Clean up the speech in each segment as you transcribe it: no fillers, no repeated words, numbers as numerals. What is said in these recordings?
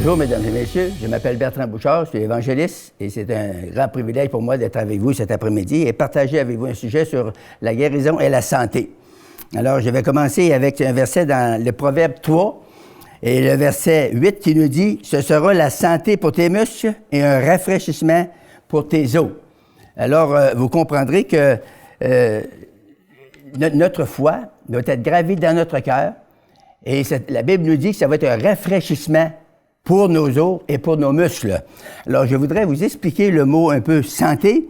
Bonjour, mesdames et messieurs. Je m'appelle Bertrand Bouchard, je suis évangéliste et c'est un grand privilège pour moi d'être avec vous cet après-midi et partager avec vous un sujet sur la guérison et la santé. Alors, je vais commencer avec un verset dans le Proverbe 3 et le verset 8 qui nous dit « Ce sera la santé pour tes muscles et un rafraîchissement pour tes os. » Alors, vous comprendrez que notre foi doit être gravée dans notre cœur et la Bible nous dit que ça va être un rafraîchissement pour nos os et pour nos muscles. Alors, je voudrais vous expliquer le mot un peu « santé »,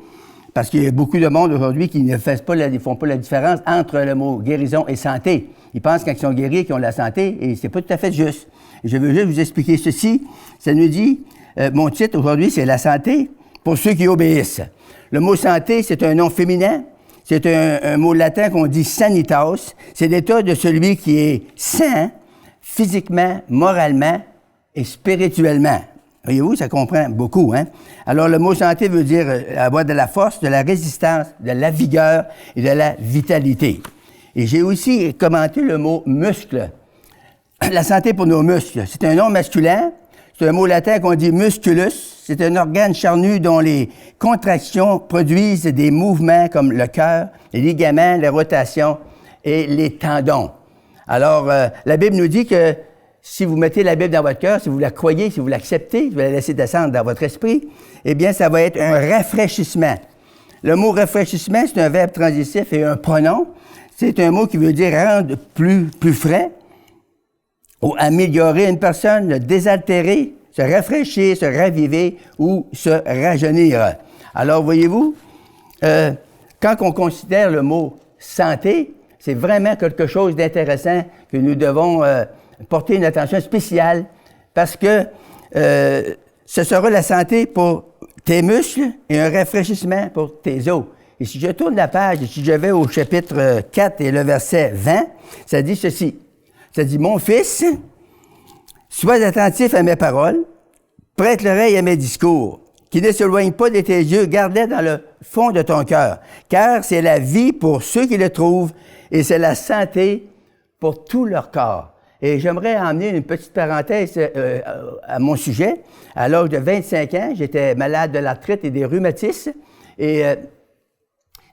parce qu'il y a beaucoup de monde aujourd'hui qui ne font pas la différence entre le mot « guérison » et « santé ». Ils pensent quand ils sont guéris qu'ils ont la santé, et c'est pas tout à fait juste. Je veux juste vous expliquer ceci. Ça nous dit, mon titre aujourd'hui, c'est « La santé pour ceux qui obéissent ». Le mot « santé », c'est un nom féminin. C'est un mot latin qu'on dit « sanitas ». C'est l'état de celui qui est sain, physiquement, moralement, et spirituellement. Voyez-vous, ça comprend beaucoup, hein? Alors, le mot santé veut dire avoir de la force, de la résistance, de la vigueur et de la vitalité. Et j'ai aussi commenté le mot muscle. La santé pour nos muscles. C'est un nom masculin. C'est un mot latin qu'on dit musculus. C'est un organe charnu dont les contractions produisent des mouvements comme le cœur, les ligaments, les rotations et les tendons. Alors, la Bible nous dit que si vous mettez la Bible dans votre cœur, si vous la croyez, si vous l'acceptez, vous la laissez descendre dans votre esprit, eh bien, ça va être un rafraîchissement. Le mot rafraîchissement, c'est un verbe transitif et un pronom. C'est un mot qui veut dire rendre plus frais, ou améliorer une personne, le désaltérer, se rafraîchir, se raviver ou se rajeunir. Alors, voyez-vous, quand on considère le mot santé, c'est vraiment quelque chose d'intéressant que nous devons porter une attention spéciale parce que ce sera la santé pour tes muscles et un rafraîchissement pour tes os. Et si je tourne la page, et si je vais au chapitre 4 et le verset 20, ça dit ceci. Ça dit « Mon fils, sois attentif à mes paroles, prête l'oreille à mes discours, qui ne s'éloignent pas de tes yeux, garde-les dans le fond de ton cœur, car c'est la vie pour ceux qui le trouvent et c'est la santé pour tout leur corps. » Et j'aimerais emmener une petite parenthèse à mon sujet. À l'âge de 25 ans, j'étais malade de l'arthrite et des rhumatismes. Et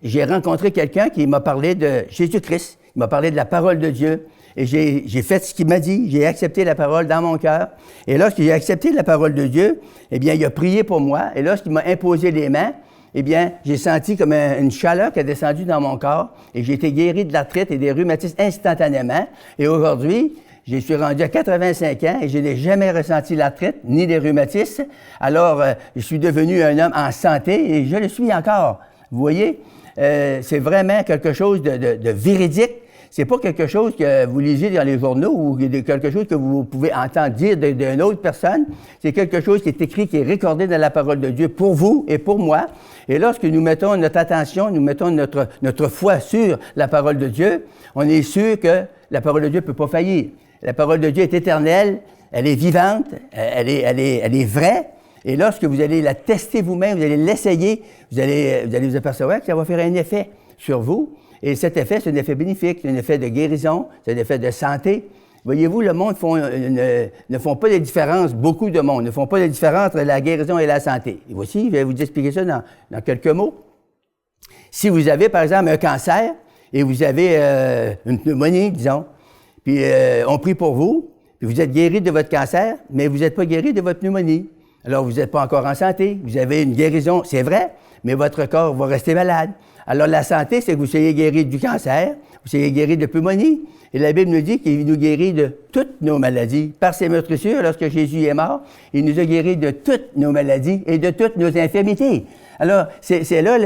j'ai rencontré quelqu'un qui m'a parlé de Jésus-Christ. Il m'a parlé de la parole de Dieu. Et j'ai fait ce qu'il m'a dit. J'ai accepté la parole dans mon cœur. Et lorsque j'ai accepté la parole de Dieu, eh bien, il a prié pour moi. Et lorsqu'il m'a imposé les mains, eh bien, j'ai senti comme une chaleur qui a descendu dans mon corps. Et j'ai été guéri de l'arthrite et des rhumatismes instantanément. Et aujourd'hui, je suis rendu à 85 ans et je n'ai jamais ressenti l'arthrite ni les rhumatismes. Alors, je suis devenu un homme en santé et je le suis encore. Vous voyez, c'est vraiment quelque chose de véridique. C'est pas quelque chose que vous lisez dans les journaux ou quelque chose que vous pouvez entendre dire d'une autre personne. C'est quelque chose qui est écrit, qui est recordé dans la parole de Dieu pour vous et pour moi. Et lorsque nous mettons notre attention, nous mettons notre foi sur la parole de Dieu, on est sûr que la parole de Dieu ne peut pas faillir. La parole de Dieu est éternelle, elle est vivante, elle est vraie. Et lorsque vous allez la tester vous-même, vous allez l'essayer, vous allez vous apercevoir que ça va faire un effet sur vous. Et cet effet, c'est un effet bénéfique, c'est un effet de guérison, c'est un effet de santé. Voyez-vous, le monde ne font pas de différence, beaucoup de monde ne font pas de différence entre la guérison et la santé. Et voici, je vais vous expliquer ça dans quelques mots. Si vous avez, par exemple, un cancer et vous avez une pneumonie, disons, puis on prie pour vous, puis vous êtes guéri de votre cancer, mais vous n'êtes pas guéri de votre pneumonie. Alors, vous n'êtes pas encore en santé, vous avez une guérison, c'est vrai, mais votre corps va rester malade. Alors, la santé, c'est que vous soyez guéri du cancer, vous soyez guéri de pneumonie. Et la Bible nous dit qu'il nous guérit de toutes nos maladies. Par ses meurtrissures, lorsque Jésus est mort, il nous a guéris de toutes nos maladies et de toutes nos infirmités. Alors, c'est là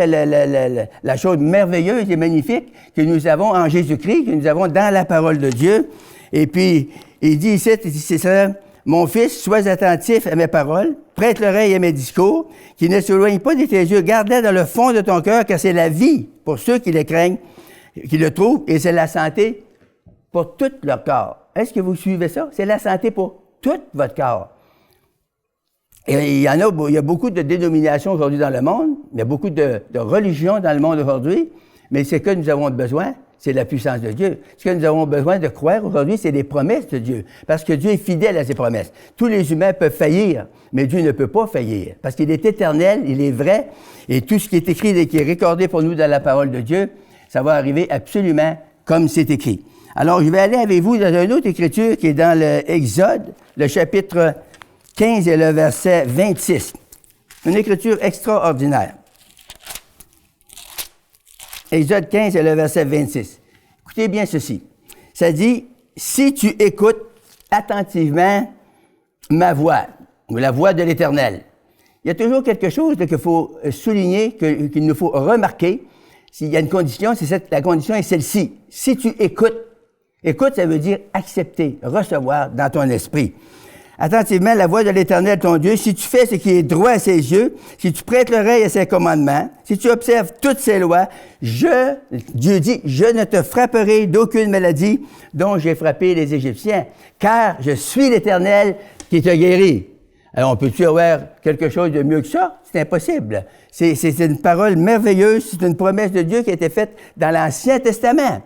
la chose merveilleuse et magnifique que nous avons en Jésus-Christ, que nous avons dans la parole de Dieu. Et puis, il dit ici, c'est ça, « Mon fils, sois attentif à mes paroles, prête l'oreille à mes discours, qui ne s'éloignent pas de tes yeux, garde-les dans le fond de ton cœur, car c'est la vie pour ceux qui le craignent, qui le trouvent, et c'est la santé pour tout leur corps. » Est-ce que vous suivez ça? C'est la santé pour tout votre corps. Et il y a beaucoup de dénominations aujourd'hui dans le monde, il y a beaucoup de religions dans le monde aujourd'hui, mais ce que nous avons besoin, c'est la puissance de Dieu. Ce que nous avons besoin de croire aujourd'hui, c'est les promesses de Dieu. Parce que Dieu est fidèle à ses promesses. Tous les humains peuvent faillir, mais Dieu ne peut pas faillir. Parce qu'il est éternel, il est vrai, et tout ce qui est écrit et qui est recordé pour nous dans la parole de Dieu, ça va arriver absolument comme c'est écrit. Alors, je vais aller avec vous dans une autre écriture qui est dans l'Exode, le chapitre 15 et le verset 26. Une écriture extraordinaire. Exode 15 et le verset 26. Écoutez bien ceci. Ça dit, « Si tu écoutes attentivement ma voix, ou la voix de l'Éternel. » Il y a toujours quelque chose qu'il faut souligner, qu'il nous faut remarquer. S'il y a une condition, la condition est celle-ci. Si tu écoutes, écoute, ça veut dire accepter, recevoir dans ton esprit. Attentivement la voix de l'Éternel, ton Dieu, si tu fais ce qui est droit à ses yeux, si tu prêtes l'oreille à ses commandements, si tu observes toutes ses lois, Dieu dit, je ne te frapperai d'aucune maladie dont j'ai frappé les Égyptiens, car je suis l'Éternel qui te guérit. Alors, on peut-tu avoir quelque chose de mieux que ça? C'est impossible. C'est une parole merveilleuse, c'est une promesse de Dieu qui a été faite dans l'Ancien Testament.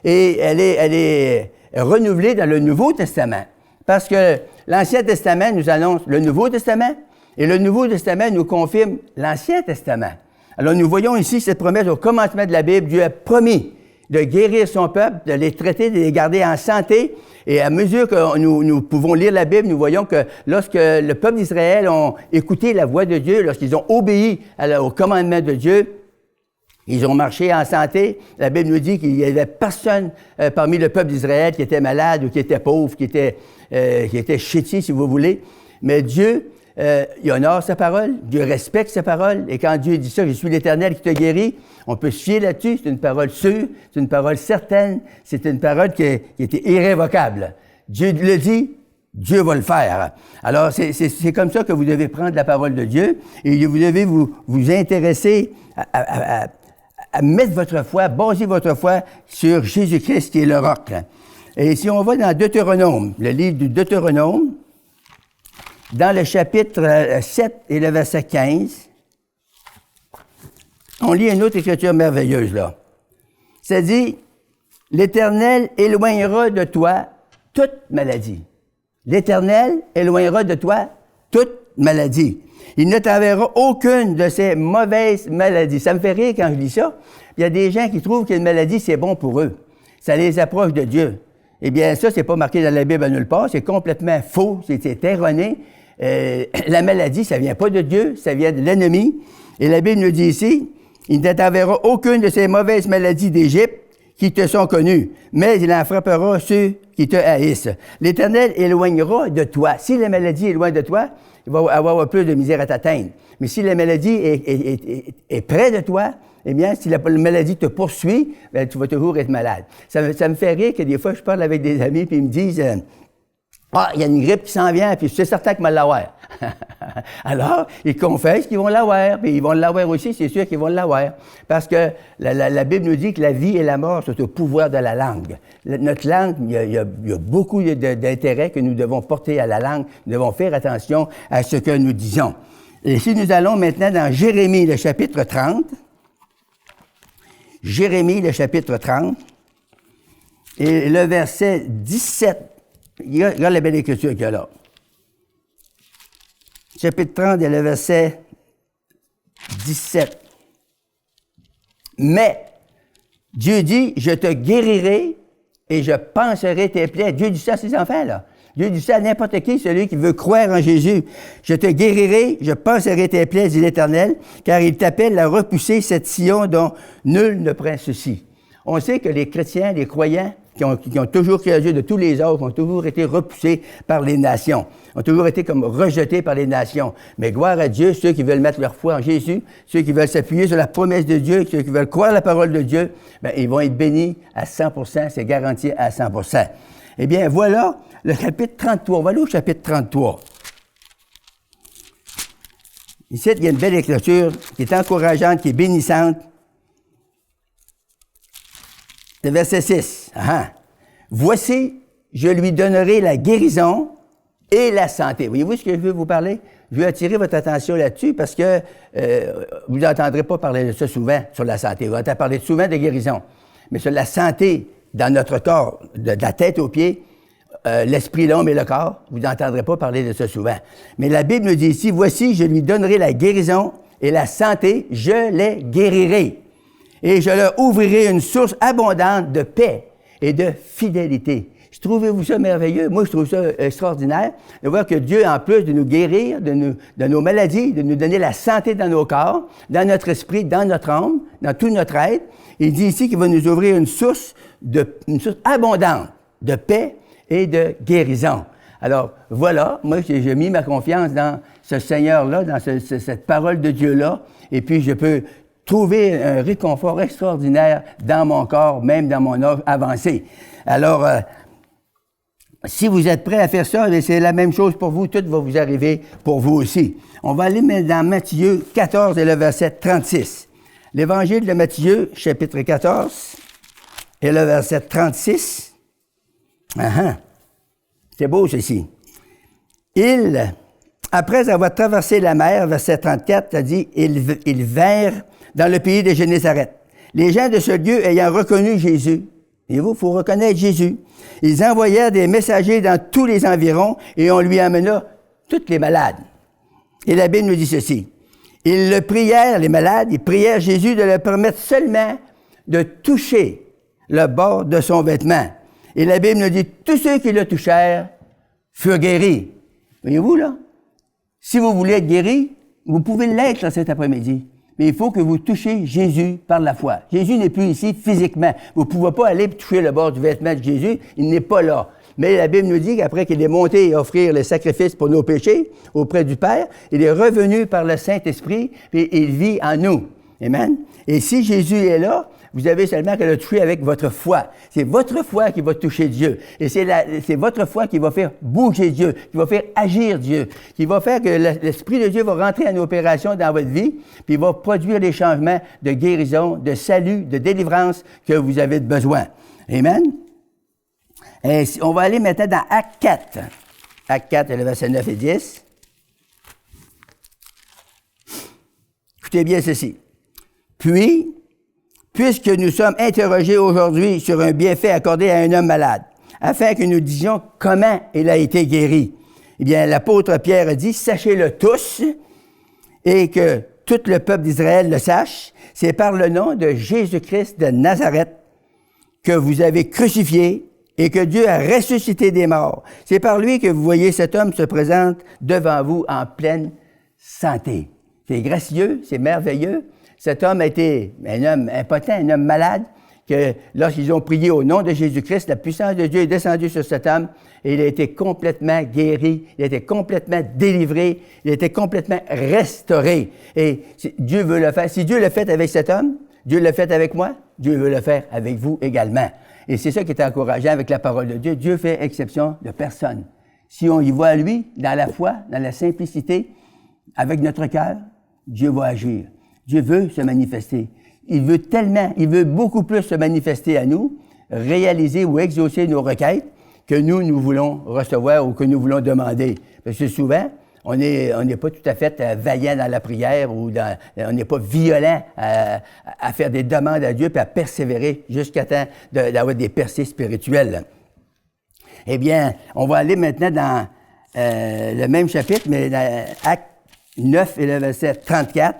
Et elle est renouvelée dans le Nouveau Testament. Parce que l'Ancien Testament nous annonce le Nouveau Testament et le Nouveau Testament nous confirme l'Ancien Testament. Alors, nous voyons ici cette promesse au commencement de la Bible. Dieu a promis de guérir son peuple, de les traiter, de les garder en santé. Et à mesure que nous pouvons lire la Bible, nous voyons que lorsque le peuple d'Israël ont écouté la voix de Dieu, lorsqu'ils ont obéi au commandement de Dieu, ils ont marché en santé. La Bible nous dit qu'il n'y avait personne parmi le peuple d'Israël qui était malade ou qui était pauvre, qui était chétif, si vous voulez. Mais Dieu, il honore sa parole, Dieu respecte sa parole. Et quand Dieu dit ça, « Je suis l'Éternel qui te guérit », on peut se fier là-dessus. C'est une parole sûre, c'est une parole certaine, c'est une parole qui était irrévocable. Dieu le dit, Dieu va le faire. Alors, c'est comme ça que vous devez prendre la parole de Dieu et vous devez vous intéresser à mettre votre foi, baser votre foi sur Jésus-Christ qui est le roc. Et si on va dans Deutéronome, le livre du Deutéronome, dans le chapitre 7 et le verset 15, on lit une autre écriture merveilleuse, là. Ça dit, « L'Éternel éloignera de toi toute maladie. » L'Éternel éloignera de toi toute maladie. Il ne t'enverra aucune de ces mauvaises maladies. Ça me fait rire quand je lis ça. Il y a des gens qui trouvent qu'une maladie, c'est bon pour eux. Ça les approche de Dieu. Eh bien, ça, c'est pas marqué dans la Bible à nulle part. C'est complètement faux. C'est erroné. La maladie, ça vient pas de Dieu. Ça vient de l'ennemi. Et la Bible nous dit ici, « Il ne t'enverra aucune de ces mauvaises maladies d'Égypte qui te sont connues, mais il en frappera ceux qui te haïssent. L'Éternel éloignera de toi. » Si la maladie est loin de toi, il va avoir plus de misère à t'atteindre. Mais si la maladie est près de toi, eh bien, si la maladie te poursuit, bien, tu vas toujours être malade. Ça me fait rire que des fois, je parle avec des amis, puis ils me disent « Ah, il y a une grippe qui s'en vient, puis c'est certain que je vais l'avoir. » Alors, ils confessent qu'ils vont l'avoir, puis ils vont l'avoir aussi, c'est sûr qu'ils vont l'avoir. Parce que la Bible nous dit que la vie et la mort sont au pouvoir de la langue. Notre langue, il y a beaucoup d'intérêt que nous devons porter à la langue. Nous devons faire attention à ce que nous disons. Et si nous allons maintenant dans Jérémie, le chapitre 30, Jérémie, le chapitre 30, et le verset 17, regarde la belle écriture qu'il y a là. Chapitre 30 et le verset 17. Mais, Dieu dit, je te guérirai et je panserai tes plaies. Dieu dit ça à ses enfants, là. Dieu dit ça à n'importe qui, celui qui veut croire en Jésus. Je te guérirai, je panserai tes plaies, dit l'Éternel, car il t'appelle à repousser cette Sion dont nul ne prend ceci. On sait que les chrétiens, les croyants, qui ont toujours cru à Dieu de tous les autres, ont toujours été repoussés par les nations, ont toujours été comme rejetés par les nations. Mais gloire à Dieu, ceux qui veulent mettre leur foi en Jésus, ceux qui veulent s'appuyer sur la promesse de Dieu, ceux qui veulent croire la parole de Dieu, bien, ils vont être bénis à 100%, c'est garanti à 100%. Eh bien, voilà le chapitre 33. On va aller au chapitre 33. Ici, il y a une belle écriture qui est encourageante, qui est bénissante. Le verset 6. Voici, je lui donnerai la guérison et la santé. Voyez-vous ce que je veux vous parler? Je veux attirer votre attention là-dessus parce que vous n'entendrez pas parler de ça souvent sur la santé. Vous entendez parler souvent de guérison. mais sur la santé dans notre corps, de la tête aux pieds, l'esprit, l'âme et le corps, vous n'entendrez pas parler de ça souvent. Mais la Bible nous dit ici, « Voici, je lui donnerai la guérison et la santé, je les guérirai. Et je leur ouvrirai une source abondante de paix et de fidélité. » Trouvez-vous ça merveilleux? Moi, je trouve ça extraordinaire de voir que Dieu, en plus de nous guérir de nos maladies, de nous donner la santé dans nos corps, dans notre esprit, dans notre âme, dans tout notre être, il dit ici qu'il va nous ouvrir une source abondante de paix et de guérison. Alors, voilà, moi, j'ai mis ma confiance dans ce Seigneur-là, dans cette parole de Dieu-là, et puis je peux trouver un réconfort extraordinaire dans mon corps, même dans mon âge avancé. Alors, si vous êtes prêts à faire ça, c'est la même chose pour vous, tout va vous arriver pour vous aussi. On va aller dans Matthieu 14 et le verset 36. L'Évangile de Matthieu, chapitre 14, et le verset 36. C'est beau, ceci. Après avoir traversé la mer, verset 34, ça dit, ils vinrent dans le pays de Génézareth. Les gens de ce lieu ayant reconnu Jésus, et vous, il faut reconnaître Jésus, ils envoyèrent des messagers dans tous les environs et on lui amena toutes les malades. Et la Bible nous dit ceci. Ils le prièrent, les malades, ils prièrent Jésus de leur permettre seulement de toucher le bord de son vêtement. Et la Bible nous dit, tous ceux qui le touchèrent furent guéris. Voyez-vous, là? Si vous voulez être guéri, vous pouvez l'être là, cet après-midi. Mais il faut que vous touchiez Jésus par la foi. Jésus n'est plus ici physiquement. Vous ne pouvez pas aller toucher le bord du vêtement de Jésus. Il n'est pas là. Mais la Bible nous dit qu'après qu'il est monté et offrir le sacrifice pour nos péchés auprès du Père, il est revenu par le Saint-Esprit et il vit en nous. Amen. Et si Jésus est là, vous avez seulement qu'à le toucher avec votre foi. C'est votre foi qui va toucher Dieu. Et c'est votre foi qui va faire bouger Dieu, qui va faire agir Dieu, qui va faire que l'Esprit de Dieu va rentrer en opération dans votre vie, puis il va produire les changements de guérison, de salut, de délivrance que vous avez besoin. Amen. Et on va aller maintenant dans Acte 4. Acte 4, le verset 9 et 10. Écoutez bien ceci. Puis, puisque nous sommes interrogés aujourd'hui sur un bienfait accordé à un homme malade, afin que nous disions comment il a été guéri, eh bien, l'apôtre Pierre a dit, sachez-le tous, et que tout le peuple d'Israël le sache, c'est par le nom de Jésus-Christ de Nazareth que vous avez crucifié et que Dieu a ressuscité des morts. C'est par lui que vous voyez cet homme se présente devant vous en pleine santé. C'est gracieux, c'est merveilleux. Cet homme a été un homme impotent, un homme malade, que lorsqu'ils ont prié au nom de Jésus-Christ, la puissance de Dieu est descendue sur cet homme et il a été complètement guéri, il a été complètement délivré, il a été complètement restauré. Et Dieu veut le faire. Si Dieu l'a fait avec cet homme, Dieu l'a fait avec moi, Dieu veut le faire avec vous également. Et c'est ça qui est encourageant avec la parole de Dieu. Dieu fait exception de personne. Si on y voit à lui, dans la foi, dans la simplicité, avec notre cœur, Dieu va agir. Dieu veut se manifester. Il veut beaucoup plus se manifester à nous, réaliser ou exaucer nos requêtes que nous voulons recevoir ou que nous voulons demander. Parce que souvent, on n'est pas tout à fait vaillant dans la prière ou on n'est pas violent à faire des demandes à Dieu puis à persévérer jusqu'à temps d'avoir des percées spirituelles. Eh bien, on va aller maintenant dans le même chapitre, mais dans Acte 9 et le verset 34.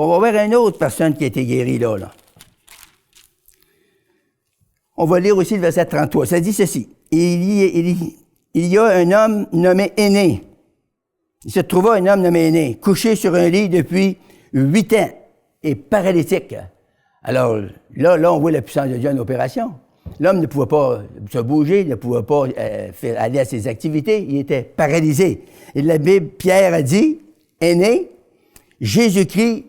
On va voir une autre personne qui a été guérie là. On va lire aussi le verset 33. Ça dit ceci. Il y a un homme nommé Aîné. Il se trouva un homme nommé Aîné, couché sur un lit depuis 8 ans et paralytique. Alors là, on voit la puissance de Dieu en opération. L'homme ne pouvait pas se bouger, ne pouvait pas aller à ses activités. Il était paralysé. Et la Bible, Pierre a dit, Aîné, Jésus-Christ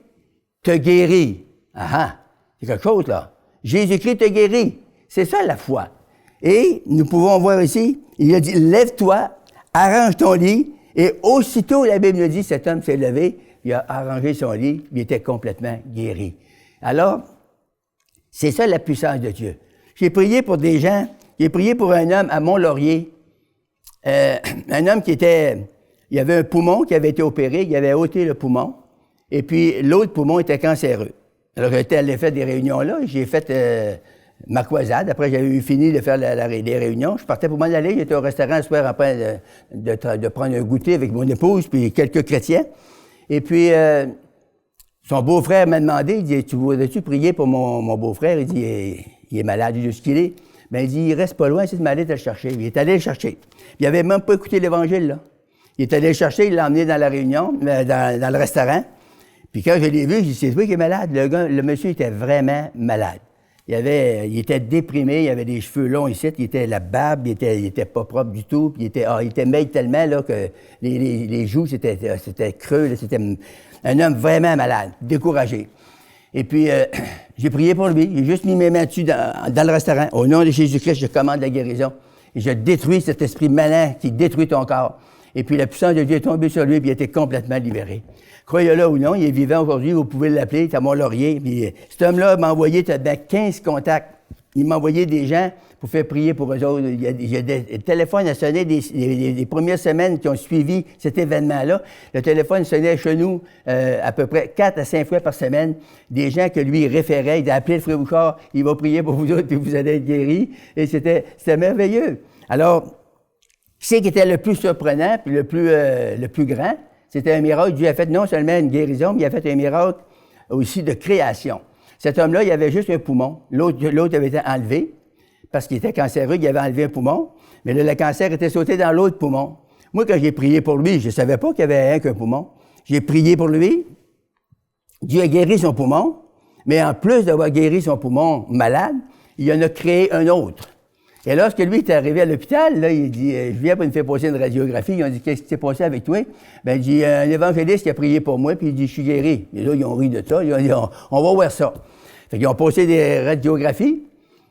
te guérit. C'est quelque chose, là. Jésus-Christ te guérit. C'est ça, la foi. Et nous pouvons voir ici, il a dit, lève-toi, arrange ton lit, et aussitôt, la Bible nous dit, cet homme s'est levé, il a arrangé son lit, il était complètement guéri. Alors, c'est ça la puissance de Dieu. J'ai prié pour des gens, j'ai prié pour un homme à Mont-Laurier, un homme il avait un poumon qui avait été opéré, il avait ôté le poumon, et puis l'autre poumon était cancéreux. Alors, j'étais allé faire des réunions là, j'ai fait ma croisade. Après, j'avais eu fini de faire les réunions. Je partais pour m'en aller. J'étais au restaurant le soir après de prendre un goûter avec mon épouse puis quelques chrétiens. Et puis, son beau-frère m'a demandé, il dit, tu voudrais-tu prier pour mon beau-frère? Il dit, il est malade, il est ce qu'il est. Ben, il dit, il reste pas loin, c'est de m'aller te le chercher. Il est allé le chercher. Il avait même pas écouté l'Évangile, là. Il est allé le chercher, il l'a emmené dans la réunion, dans le restaurant. Puis quand je l'ai vu, j'ai dit, c'est toi qui es malade. Le monsieur était vraiment malade. Il était déprimé, il avait des cheveux longs ici, il était la barbe, il était pas propre du tout, puis il était maigre tellement là, que les joues, c'était creux, là, c'était un homme vraiment malade, découragé. Et puis, j'ai prié pour lui, j'ai juste mis mes mains dessus dans le restaurant. Au nom de Jésus-Christ, je commande la guérison. Et je détruis cet esprit malin qui détruit ton corps. Et puis, la puissance de Dieu est tombée sur lui, puis il a été complètement libéré. Croyez-le ou non, il est vivant aujourd'hui, vous pouvez l'appeler, c'est à Mont-Laurier. Puis cet homme-là m'a envoyé 15 contacts. Il m'a envoyé des gens pour faire prier pour eux autres. Il y a des téléphones à sonner les premières semaines qui ont suivi cet événement-là. Le téléphone sonnait chez nous à peu près 4 à 5 fois par semaine. Des gens que lui référait. Il a appelé le frère Bouchard, il va prier pour vous autres, puis vous allez être guéris. Et c'était merveilleux. Alors, qui c'est qui était le plus surprenant, puis le plus grand? C'était un miracle. Dieu a fait non seulement une guérison, mais il a fait un miracle aussi de création. Cet homme-là, il avait juste un poumon. L'autre avait été enlevé parce qu'il était cancéreux, il avait enlevé un poumon. Mais là, le cancer était sauté dans l'autre poumon. Moi, quand j'ai prié pour lui, je ne savais pas qu'il y avait qu'un poumon. J'ai prié pour lui. Dieu a guéri son poumon. Mais en plus d'avoir guéri son poumon malade, il en a créé un autre. Et lorsque lui est arrivé à l'hôpital, là, il dit, je viens pour me faire passer une radiographie. Ils ont dit, qu'est-ce qui s'est passé avec toi? Ben, il dit, un évangéliste qui a prié pour moi, puis il dit, je suis guéri. Et là, ils ont ri de ça. Ils ont dit, on va voir ça. Fait qu'ils ont passé des radiographies.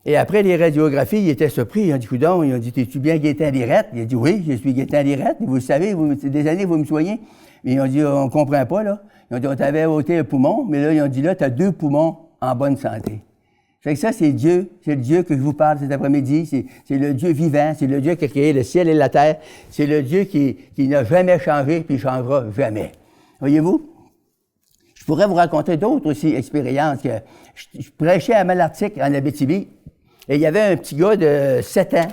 Et après les radiographies, ils étaient surpris. Ils ont dit, coudonc, ils ont dit, es-tu bien Gaétan Lirette? Il a dit, oui, je suis Gaétan Lirette. Vous le savez, des années, vous me soignez. Mais ils ont dit, on comprend pas, là. Ils ont dit, on t'avait ôté un poumon, mais là, ils ont dit, là, tu as 2 poumons en bonne santé. Fait que ça, c'est le Dieu que je vous parle cet après-midi. C'est le Dieu vivant, c'est le Dieu qui a créé le ciel et la terre. C'est le Dieu qui n'a jamais changé, puis il ne changera jamais. Voyez-vous? Je pourrais vous raconter d'autres aussi expériences. Je prêchais à Malartic, en Abitibi, et il y avait un petit gars de 7 ans,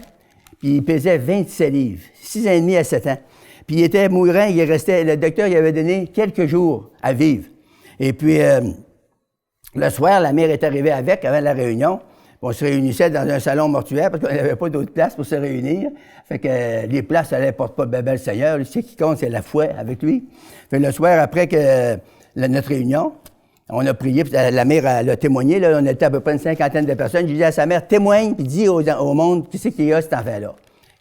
puis il pesait 27 livres, 6 ans et demi à 7 ans. Puis il était mourant, le docteur il avait donné quelques jours à vivre. Et puis, le soir, la mère est arrivée avant la réunion. On se réunissait dans un salon mortuaire parce qu'on n'avait pas d'autre place pour se réunir. Fait que les places, ça ne porte pas bébé le Seigneur. Ce qui compte, c'est la foi avec lui. Fait le soir, après que notre réunion, on a prié, puis la mère elle a témoigné, là, on était à peu près une 50aine de personnes. J'ai dit à sa mère, témoigne, puis dis au monde qui c'est qu'il y a cet enfant-là.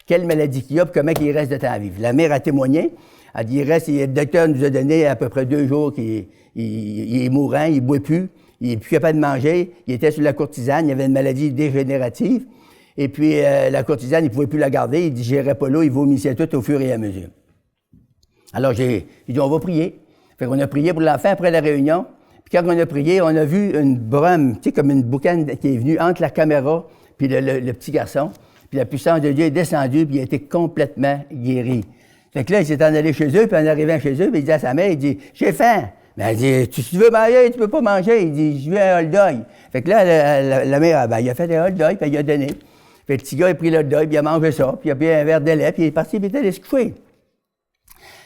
Quelle maladie qu'il y a, puis comment il reste de temps à vivre. La mère a témoigné. Elle dit, le docteur nous a donné à peu près 2 jours qu'il est mourant, il ne boit plus. Il n'est plus capable de manger. Il était sur la courtisane. Il avait une maladie dégénérative. Et puis, la courtisane, il ne pouvait plus la garder. Il ne digérait pas l'eau. Il vomissait tout au fur et à mesure. Alors, j'ai dit, on va prier. Fait qu'on a prié pour l'enfant après la réunion. Puis, quand on a prié, on a vu une brume, tu sais, comme une boucane qui est venue entre la caméra puis le petit garçon. Puis, la puissance de Dieu est descendue, puis il a été complètement guéri. Fait que là, il s'est en allé chez eux, puis en arrivant chez eux, puis il dit à sa mère, il dit, j'ai faim. Ben, elle dit, tu veux manger, tu peux pas manger. Il dit, je veux un hot dog. Fait que là, la mère, ben, il a fait un hot dog, puis il a donné. Fait que le petit gars, il a pris le hot dog, puis il a mangé ça, puis il a pris un verre de lait, puis il est parti, puis il est allé se coucher.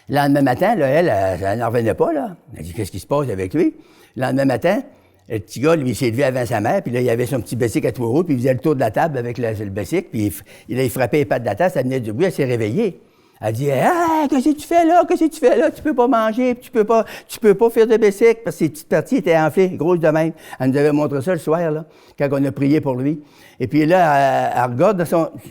Le lendemain matin, là, elle n'en revenait pas, là. Elle dit, qu'est-ce qui se passe avec lui? Le lendemain matin, le petit gars, lui, il s'est levé avant sa mère, puis là, il avait son petit bicycle à 3 roues, puis il faisait le tour de la table avec le bicycle, puis il frappait les pattes de la table, ça venait du bruit, elle s'est réveillée. Elle dit, ah, qu'est-ce que tu fais là? Qu'est-ce que tu fais là? Tu peux pas manger, tu peux pas faire de bicycle, parce que ses petites parties étaient enflées, grosses de même. Elle nous avait montré ça le soir, là, quand on a prié pour lui. Et puis là, elle regarde,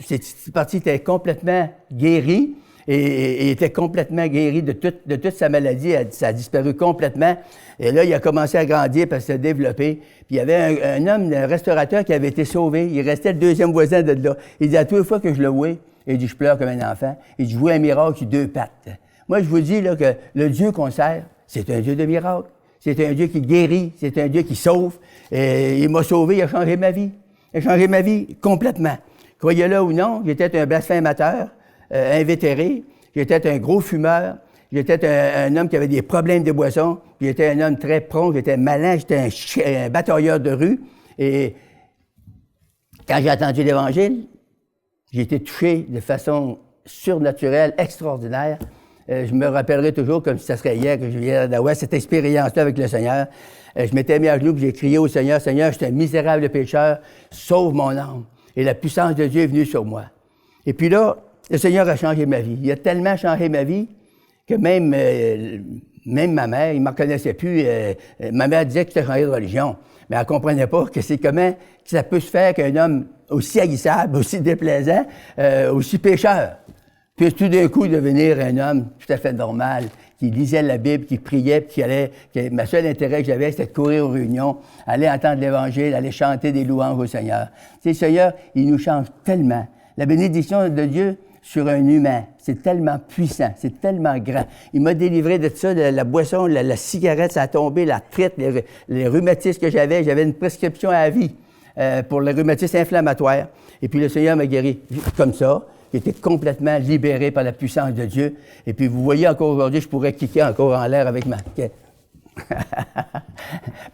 ses petites parties étaient complètement guéries, et était complètement guéri de toute sa maladie. Ça a disparu complètement. Et là, il a commencé à grandir, parce qu'il s'est développé. Puis il y avait un homme, un restaurateur qui avait été sauvé. Il restait le deuxième voisin de là. Il dit, à toutes les fois que je le vois, il dit, je pleure comme un enfant. Il dit, je vois un miracle sur 2 pattes. Moi, je vous dis là, que le Dieu qu'on sert, c'est un Dieu de miracle. C'est un Dieu qui guérit, c'est un Dieu qui sauve. Et il m'a sauvé, il a changé ma vie. Il a changé ma vie complètement. Croyez-le ou non, j'étais un blasphémateur, invétéré. J'étais un gros fumeur. J'étais un homme qui avait des problèmes de boisson. Puis j'étais un homme très prompt, j'étais malin, j'étais un batailleur de rue. Et Quand j'ai entendu l'Évangile, j'ai été touché de façon surnaturelle, extraordinaire. Je me rappellerai toujours comme si ça serait hier que je viens d'avoir cette expérience-là avec le Seigneur. Je m'étais mis à genoux et j'ai crié au Seigneur, « Seigneur, je suis un misérable pécheur, sauve mon âme. » Et la puissance de Dieu est venue sur moi. Et puis là, le Seigneur a changé ma vie. Il a tellement changé ma vie que même ma mère, il ne me reconnaissait plus. Ma mère disait que j'étais changé de religion. Mais elle ne comprenait pas que c'est comment que ça peut se faire qu'un homme aussi haïssable, aussi déplaisant, aussi pécheur, puisse tout d'un coup devenir un homme tout à fait normal, qui lisait la Bible, qui priait, puis ma seul intérêt que j'avais, c'était de courir aux réunions, aller entendre l'Évangile, aller chanter des louanges au Seigneur. Tu sais, le Seigneur, il nous change tellement. La bénédiction de Dieu sur un humain, c'est tellement puissant, c'est tellement grand. Il m'a délivré de ça, de la boisson, la cigarette, ça a tombé, la traite, les rhumatismes que j'avais. J'avais une prescription à vie pour les rhumatismes inflammatoires. Et puis le Seigneur m'a guéri comme ça. J'étais complètement libéré par la puissance de Dieu. Et puis vous voyez encore aujourd'hui, je pourrais kicker encore en l'air avec ma...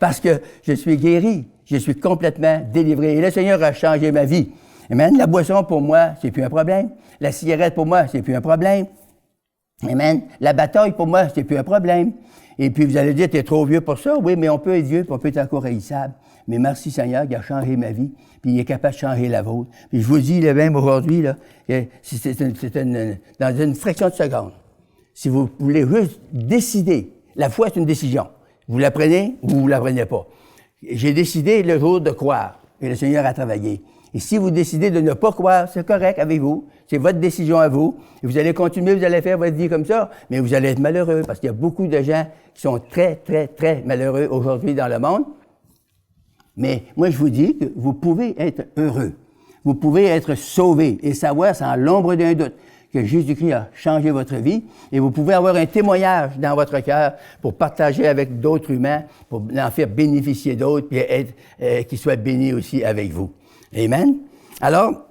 Parce que je suis guéri, je suis complètement délivré. Et le Seigneur a changé ma vie. Amen. La boisson, pour moi, c'est plus un problème. La cigarette, pour moi, c'est plus un problème. Amen. La bataille, pour moi, c'est plus un problème. Et puis, vous allez dire, t'es trop vieux pour ça. Oui, mais on peut être vieux, puis on peut être encore haïssable. Mais merci Seigneur, il a changé ma vie, puis il est capable de changer la vôtre. Puis je vous dis, là, même aujourd'hui, là, dans une fraction de seconde, si vous voulez juste décider, la foi, c'est une décision. Vous la prenez ou vous la prenez pas. J'ai décidé le jour de croire, et le Seigneur a travaillé. Et si vous décidez de ne pas croire, c'est correct avec vous. C'est votre décision à vous. Et vous allez continuer, vous allez faire votre vie comme ça, mais vous allez être malheureux parce qu'il y a beaucoup de gens qui sont très, très, très malheureux aujourd'hui dans le monde. Mais moi, je vous dis que vous pouvez être heureux. Vous pouvez être sauvé et savoir sans l'ombre d'un doute que Jésus-Christ a changé votre vie et vous pouvez avoir un témoignage dans votre cœur pour partager avec d'autres humains, pour en faire bénéficier d'autres et qu'ils soient bénis aussi avec vous. Amen. Alors,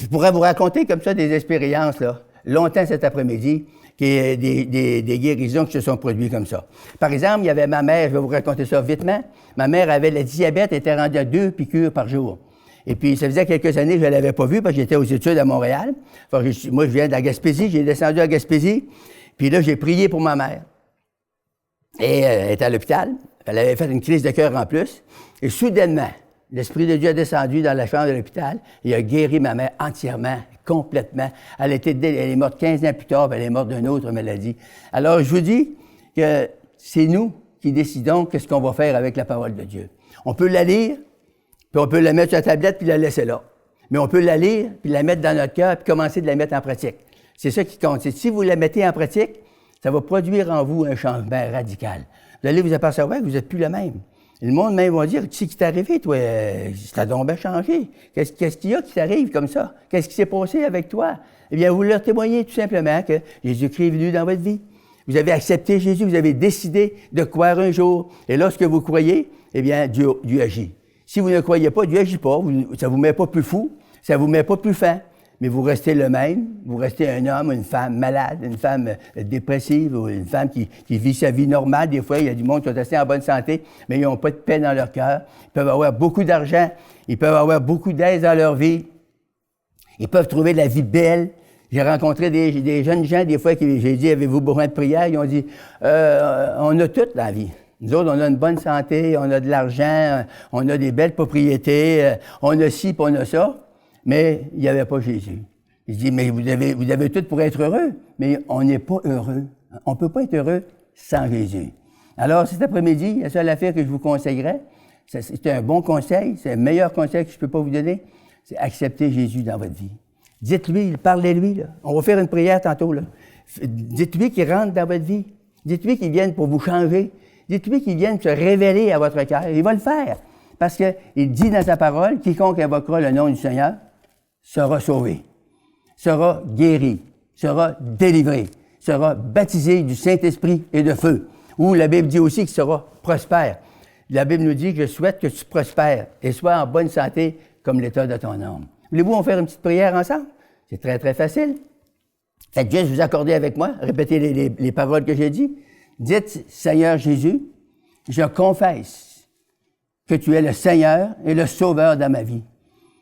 je pourrais vous raconter comme ça des expériences, là, longtemps cet après-midi, qui est des guérisons qui se sont produites comme ça. Par exemple, il y avait ma mère, je vais vous raconter ça vitement. Ma mère avait le diabète, était rendue à 2 piqûres par jour. Et puis, ça faisait quelques années que je ne l'avais pas vue parce que j'étais aux études à Montréal. Enfin, moi, je viens de la Gaspésie, j'ai descendu à Gaspésie. Puis là, j'ai prié pour ma mère. Et elle était à l'hôpital. Elle avait fait une crise de cœur en plus. Et soudainement, l'Esprit de Dieu a descendu dans la chambre de l'hôpital et a guéri ma mère entièrement, complètement. Elle est morte 15 ans plus tard, puis elle est morte d'une autre maladie. Alors, je vous dis que c'est nous qui décidons qu'est-ce qu'on va faire avec la parole de Dieu. On peut la lire, puis on peut la mettre sur la tablette puis la laisser là. Mais on peut la lire, puis la mettre dans notre cœur, puis commencer de la mettre en pratique. C'est ça qui compte. C'est si vous la mettez en pratique, ça va produire en vous un changement radical. Vous allez vous apercevoir que vous n'êtes plus le même. Le monde même va dire, qu'est-ce qui t'est arrivé, toi? Ça a donc bien changé. Qu'est-ce qu'il y a qui t'arrive comme ça? Qu'est-ce qui s'est passé avec toi? Eh bien, vous leur témoignez tout simplement que Jésus-Christ est venu dans votre vie. Vous avez accepté Jésus, vous avez décidé de croire un jour. Et lorsque vous croyez, eh bien, Dieu agit. Si vous ne croyez pas, Dieu n'agit pas. Ça ne vous met pas plus fou, ça ne vous met pas plus fin. Mais vous restez le même, vous restez un homme, une femme malade, une femme dépressive, ou une femme qui vit sa vie normale. Des fois, il y a du monde qui sont assez en bonne santé, mais ils n'ont pas de paix dans leur cœur. Ils peuvent avoir beaucoup d'argent, ils peuvent avoir beaucoup d'aise dans leur vie. Ils peuvent trouver la vie belle. J'ai rencontré des jeunes gens, des fois, qui j'ai dit, avez-vous besoin de prière? Ils ont dit, on a tout dans la vie. Nous autres, on a une bonne santé, on a de l'argent, on a des belles propriétés, on a ci, puis on a ça. Mais il n'y avait pas Jésus. Il dit, mais vous avez tout pour être heureux, mais on n'est pas heureux. On ne peut pas être heureux sans Jésus. Alors, cet après-midi, la seule affaire que je vous conseillerais, c'est un bon conseil, c'est le meilleur conseil que je ne peux pas vous donner, c'est accepter Jésus dans votre vie. Dites-lui, parlez-lui, là. On va faire une prière tantôt, là. Dites-lui qu'il rentre dans votre vie. Dites-lui qu'il vienne pour vous changer. Dites-lui qu'il vienne se révéler à votre cœur. Il va le faire. Parce qu'il dit dans sa parole, quiconque invoquera le nom du Seigneur sera sauvé, sera guéri, sera délivré, sera baptisé du Saint-Esprit et de feu. Ou la Bible dit aussi qu'il sera prospère. La Bible nous dit que je souhaite que tu prospères et sois en bonne santé comme l'état de ton âme. Voulez-vous en faire une petite prière ensemble? C'est très, très facile. Faites juste vous accorder avec moi, répétez les paroles que j'ai dites. Dites, Seigneur Jésus, je confesse que tu es le Seigneur et le Sauveur dans ma vie.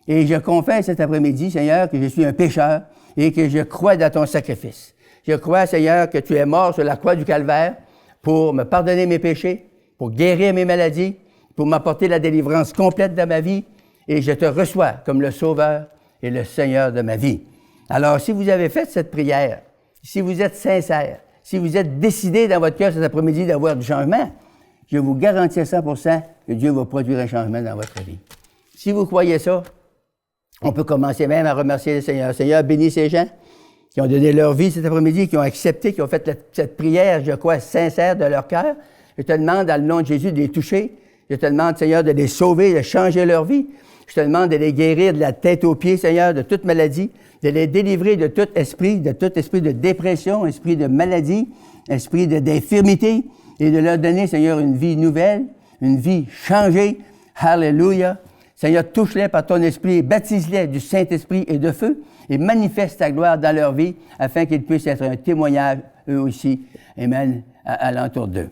Et je confesse cet après-midi, Seigneur, que je suis un pécheur et que je crois dans ton sacrifice. Je crois, Seigneur, que tu es mort sur la croix du Calvaire pour me pardonner mes péchés, pour guérir mes maladies, pour m'apporter la délivrance complète de ma vie. Et je te reçois comme le Sauveur et le Seigneur de ma vie. Alors, si vous avez fait cette prière, si vous êtes sincère, si vous êtes décidé dans votre cœur cet après-midi d'avoir du changement, je vous garantis à 100% que Dieu va produire un changement dans votre vie. Si vous croyez ça, on peut commencer même à remercier le Seigneur. Seigneur, bénis ces gens qui ont donné leur vie cet après-midi, qui ont accepté, qui ont fait cette prière, je crois, sincère de leur cœur. Je te demande, dans le nom de Jésus, de les toucher. Je te demande, Seigneur, de les sauver, de changer leur vie. Je te demande de les guérir de la tête aux pieds, Seigneur, de toute maladie, de les délivrer de tout esprit de dépression, esprit de maladie, esprit d'infirmité, et de leur donner, Seigneur, une vie nouvelle, une vie changée. Alléluia. Seigneur, touche-les par ton esprit, baptise-les du Saint-Esprit et de feu, et manifeste ta gloire dans leur vie, afin qu'ils puissent être un témoignage, eux aussi, amen, à l'entour d'eux.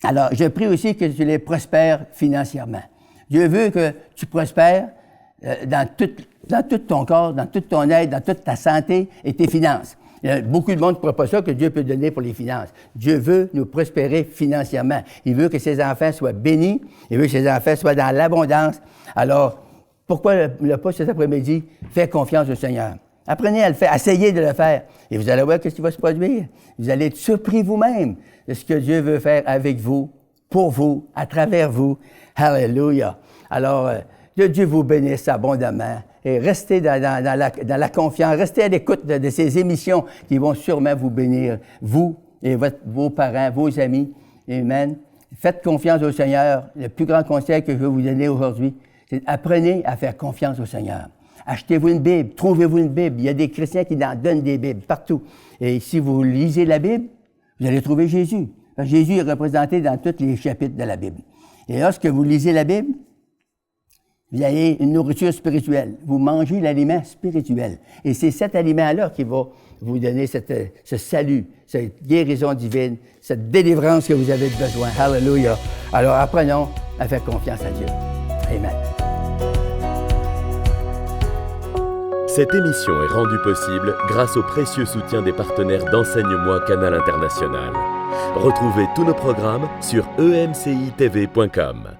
Alors, je prie aussi que tu les prospères financièrement. Dieu veut que tu prospères dans tout ton corps, dans toute ton aide, dans toute ta santé et tes finances. Il y a beaucoup de monde ne croit pas ça que Dieu peut donner pour les finances. Dieu veut nous prospérer financièrement. Il veut que ses enfants soient bénis. Il veut que ses enfants soient dans l'abondance. Alors, pourquoi le pas cet après-midi? Fais confiance au Seigneur. Apprenez à le faire, essayez de le faire. Et vous allez voir ce qui va se produire. Vous allez être surpris vous-même de ce que Dieu veut faire avec vous, pour vous, à travers vous. Alléluia. Alors, que Dieu vous bénisse abondamment. Et restez dans la confiance, restez à l'écoute de ces émissions qui vont sûrement vous bénir, vous et vos parents, vos amis. Amen. Faites confiance au Seigneur. Le plus grand conseil que je vais vous donner aujourd'hui, c'est apprenez à faire confiance au Seigneur. Achetez-vous une Bible, trouvez-vous une Bible. Il y a des chrétiens qui en donnent des Bibles partout. Et si vous lisez la Bible, vous allez trouver Jésus. Parce que Jésus est représenté dans tous les chapitres de la Bible. Et lorsque vous lisez la Bible, vous avez une nourriture spirituelle. Vous mangez l'aliment spirituel. Et c'est cet aliment-là qui va vous donner ce salut, cette guérison divine, cette délivrance que vous avez besoin. Alléluia. Alors apprenons à faire confiance à Dieu. Amen. Cette émission est rendue possible grâce au précieux soutien des partenaires d'Enseigne-moi Canal International. Retrouvez tous nos programmes sur emcitv.com.